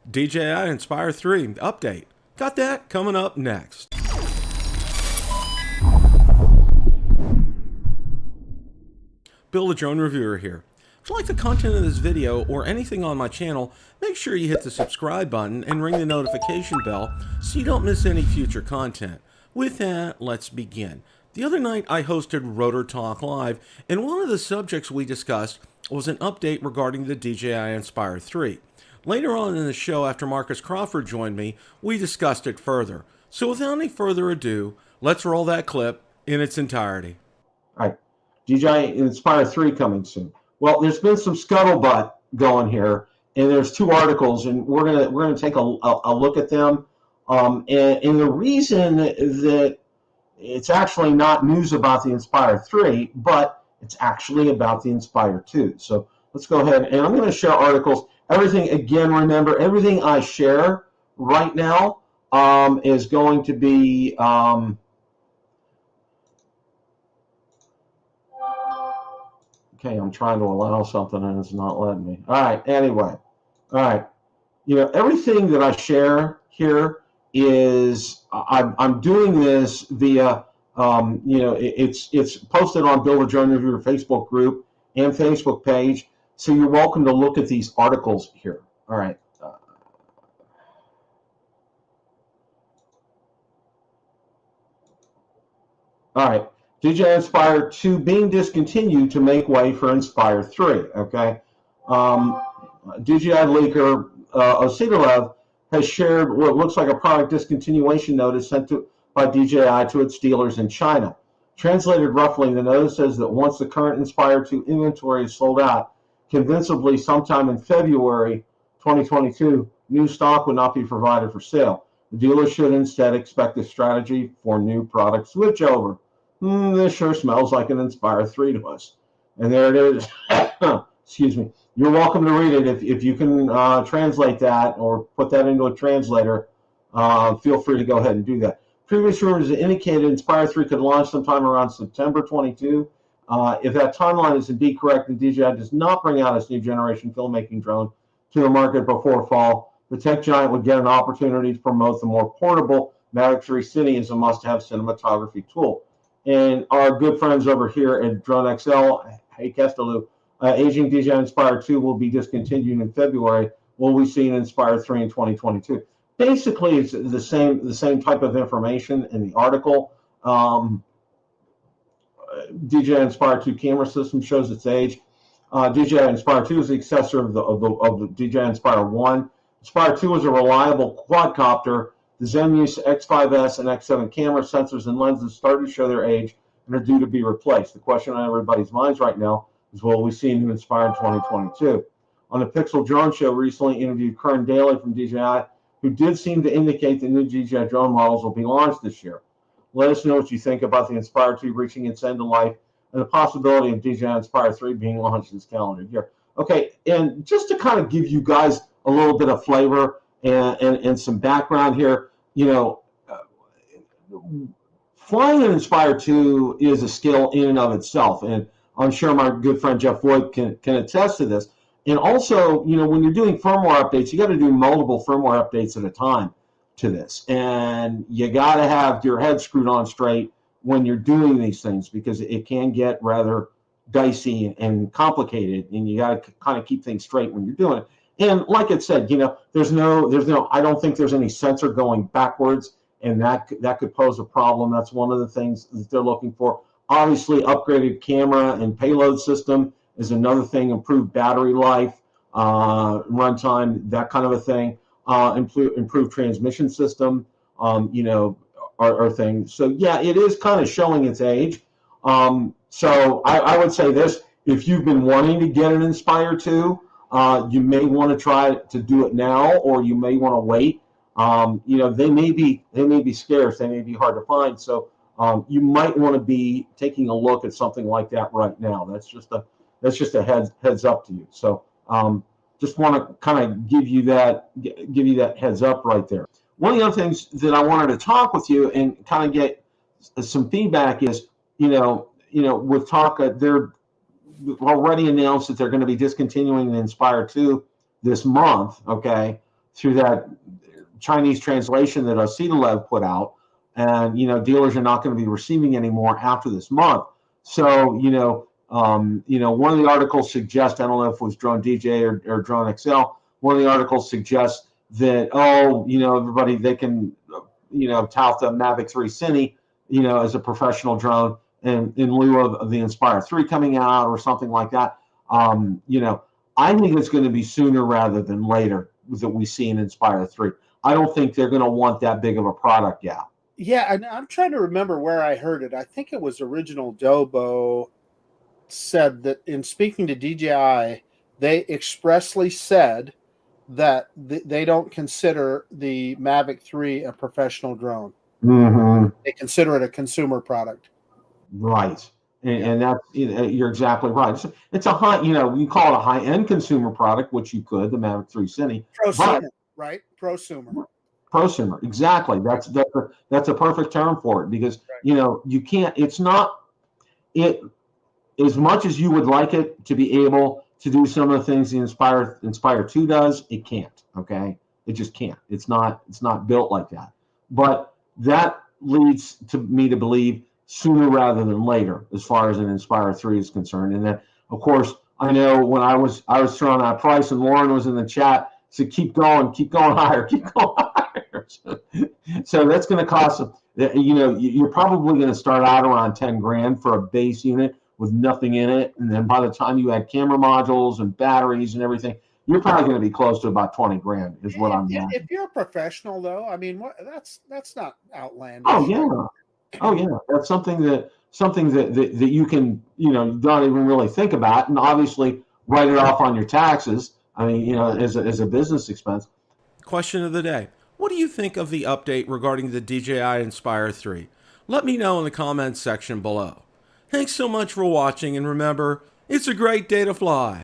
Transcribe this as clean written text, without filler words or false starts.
DJI Inspire 3 update. Got that coming up next. Bill the Drone Reviewer here. If you like the content of this video or anything on my channel, make sure you hit the subscribe button and ring the notification bell so you don't miss any future content. With that, let's begin. The other night I hosted Rotor Talk Live, and one of the subjects we discussed was an update regarding the DJI Inspire 3. Later on in the show, after Marcus Crawford joined me, we discussed it further. So without any further ado, let's roll that clip in its entirety. All right, DJI Inspire 3 coming soon. Well, there's been some scuttlebutt going here, and there's two articles, and we're gonna take a look at them. And the reason that it's actually not news about the Inspire 3, but it's actually about the Inspire 2. So let's go ahead, and I'm going to share articles. Everything, again, remember, everything I share right now is going to be okay, I'm trying to allow something and it's not letting me. All right, anyway. All right. You know, everything that I share here is, I'm doing this via, you know, it's posted on Bill the Drone Reviewer Facebook group and Facebook page. So you're welcome to look at these articles here. All right. All right. DJI Inspire 2 being discontinued to make way for Inspire 3. Okay. DJI leaker Osiderlev has shared what looks like a product discontinuation notice sent by DJI to its dealers in China. Translated roughly, the notice says that once the current Inspire 2 inventory is sold out, convincingly sometime in February 2022, new stock would not be provided for sale. The dealer should instead expect a strategy for new product switchover. This sure smells like an Inspire 3 to us. And there it is. Excuse me. You're welcome to read it. If you can translate that or put that into a translator, feel free to go ahead and do that. Previous rumors indicated Inspire 3 could launch sometime around September 22. If that timeline is indeed correct, and DJI does not bring out its new generation filmmaking drone to the market before fall, the tech giant would get an opportunity to promote the more portable Mavic 3 Cine as a must-have cinematography tool. And our good friends over here at Drone XL, hey Kestelou, aging DJI Inspire 2 will be discontinued in February. Will we see an Inspire 3 in 2022? Basically, it's the same type of information in the article. DJI Inspire 2 camera system shows its age. DJI Inspire 2 is the successor of the DJI Inspire 1. Inspire 2 is a reliable quadcopter. The Zenmuse X5S and X7 camera sensors and lenses started to show their age and are due to be replaced. The question on everybody's minds right now is, will we see a new Inspire in 2022? On the Pixel Drone Show, recently interviewed Kern Daly from DJI, who did seem to indicate the new DJI drone models will be launched this year. Let us know what you think about the Inspire 2 reaching its end of life and the possibility of DJI Inspire 3 being launched this calendar year. Okay, and just to kind of give you guys a little bit of flavor and some background here, you know, flying an Inspire 2 is a skill in and of itself, and I'm sure my good friend Jeff Voigt can attest to this. And also, you know, when you're doing firmware updates, you got to do multiple firmware updates at a time to this, and you got to have your head screwed on straight when you're doing these things, because it can get rather dicey and complicated, and you got to kind of keep things straight when you're doing it. And like it said, you know, there's no, I don't think there's any sensor going backwards, and that could pose a problem. That's one of the things that they're looking for. Obviously, upgraded camera and payload system is another thing. Improved battery life, runtime, that kind of a thing. Improved transmission system, you know, are things. So yeah, it is kind of showing its age. So I would say this: if you've been wanting to get an Inspire 2, you may want to try to do it now, or you may want to wait. You know, they may be scarce, they may be hard to find. So you might want to be taking a look at something like that right now. That's just a heads up to you. So just want to kind of give you that heads up right there. One of the other things that I wanted to talk with you and kind of get some feedback is, you know, with talk, they're already announced that they're going to be discontinuing the Inspire 2 this month. Okay, through that Chinese translation that Osita put out, and dealers are not going to be receiving anymore after this month. So one of the articles suggests, I don't know if it was Drone DJ or Drone XL, one of the articles suggests that everybody, they can tout the Mavic 3 Cine as a professional drone, and in lieu of the Inspire 3 coming out or something like that. I think it's going to be sooner rather than later that we see an Inspire 3. I don't think they're going to want that big of a product gap. Yeah, and I'm trying to remember where I heard it. I think it was Original Dobo said that in speaking to DJI, they expressly said that they don't consider the Mavic 3 a professional drone. Mm-hmm. They consider it a consumer product. Right. And that's, you're exactly right. It's a high, you call it a high-end consumer product, which you could, the Mavic 3 Cine. Prosumer, right? Prosumer. Prosumer, exactly. That's a perfect term for it, because you can't. It's not it as much as you would like it to be able to do some of the things the Inspire 2 does. It can't. Okay, it just can't. It's not built like that. But that leads to me to believe sooner rather than later, as far as an Inspire 3 is concerned. And then, of course, I know when I was throwing out price, and Lauren was in the chat, said, keep going higher, keep going higher. So that's going to cost, you're probably going to start out around 10 grand for a base unit with nothing in it. And then by the time you add camera modules and batteries and everything, you're probably going to be close to about 20 grand is what I'm getting. If you're a professional, though, I mean, that's not outlandish. Oh yeah, that's something that you can don't even really think about, and obviously write it off on your taxes. I mean, as a business expense. Question of the day: what do you think of the update regarding the DJI Inspire 3? Let me know in the comments section below. Thanks so much for watching, and remember, it's a great day to fly.